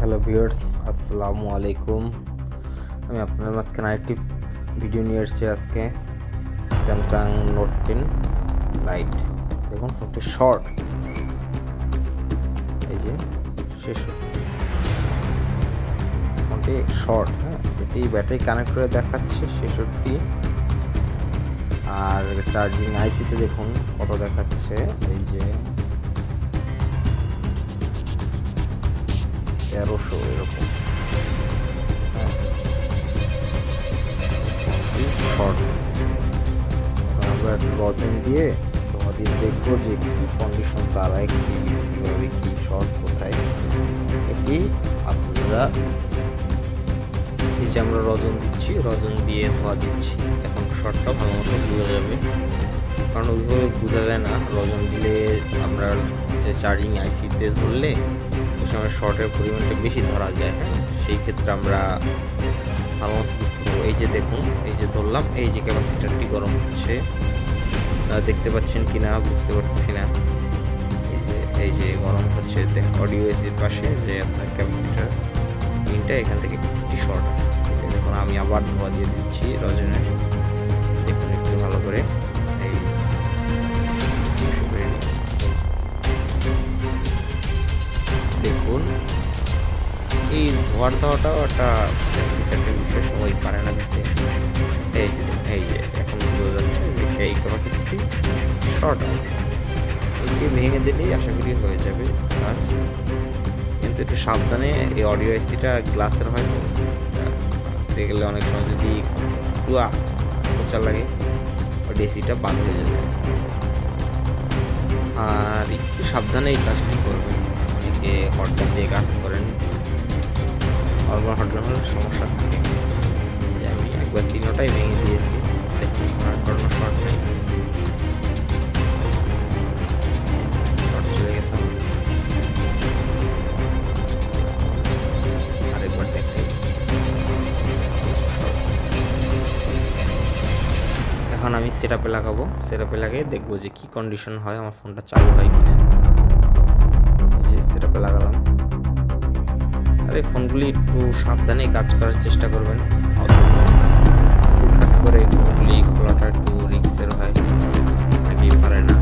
Hello viewers, আসসালামু আলাইকুম। আমি আপনার মাঝখানে আরেকটি ভিডিও নিয়ে এসেছি আজকে। স্যামসাং নোট 10 লাইট, দেখুন ফোনটি শর্ট, এই যে শেষ ফোনটি শর্ট। হ্যাঁ, এটি ব্যাটারি কানেক্ট করে দেখাচ্ছে 66, আর চার্জিং আইসিতে দেখুন কত দেখাচ্ছে, এই যে 1300 এরকম। শর্ট আমরা রজন দিয়ে তোমাদের দেখবো যে কি কন্ডিশন দাঁড়ায়, কীভাবে কি শর্ট কোথায়। এটি আপনারা এই যে আমরা রজন দিচ্ছি, রজন দিয়ে ধোয়া দিচ্ছি, এখন শর্টটা ভালো মতো বোঝা যাবে, কারণ ওইভাবে বোঝা যায় না। রজন দিলে আমরা যে চার্জিং আইসিতে ধরলে ওই সময় শর্টের পরিমাণটা বেশি ধরা যায়। হ্যাঁ, সেই ক্ষেত্রে আমরা ভালো মতো বুঝতে পারবো। এই যে দেখুন, এই যে ধরলাম, এই যে ক্যাপাসিটারটি গরম হচ্ছে, দেখতে পাচ্ছেন কি না বুঝতে পারতেছি না। এই যে গরম হচ্ছে, অডিও এসির পাশে যে আপনার ক্যাপাসিটার পিনটা এখান থেকে একটি শর্ট আছে। দেখুন আমি আবার ধোয়া দিয়ে দিচ্ছি রজনের, দেখুন একটু ভালো করে। এই দেখুন এই ধোয়ার দেওয়াটাও একটা বিষয়, সবাই পারে না দেখতে। এই যে এখন বোঝা যাচ্ছে যে এই ক্যাপাসিটি শর্ট, ওইকে ভেঙে দিলেই আশা করি হয়ে যাবে কাজ। কিন্তু একটু সাবধানে, এই অডিও এসিটা গ্লাসের হয় তো, দেখতে গেলে অনেক সময় যদি খোঁচা লাগে অডিও এসিটা বাদ হয়ে যাবে। আর একটু সাবধানে এই কাজটি করবেন, যে হটগান দিয়ে কাজ করেন, নর্মাল হটগান হলে সমস্যা থাকে। আমি একবার তিনোটাই ভেঙে দিয়েছি, কোনো শর্ট নেই, শর্ট চলে গেছে। আরেকবার দেখাই, এখন আমি সেটআপে লাগাবো, সেটআপে লাগিয়ে দেখবো যে কি কন্ডিশন হয়, আমার ফোনটা চালু হয় কিনা। এই যে সেটআপে লাগালাম। আর এই ফোনগুলি একটু সাবধানে কাজ করার চেষ্টা করবেন, হুটহাট করে ফোনগুলি খোলাটা একটু রিস্কের হয়, অনেকেই পারে না।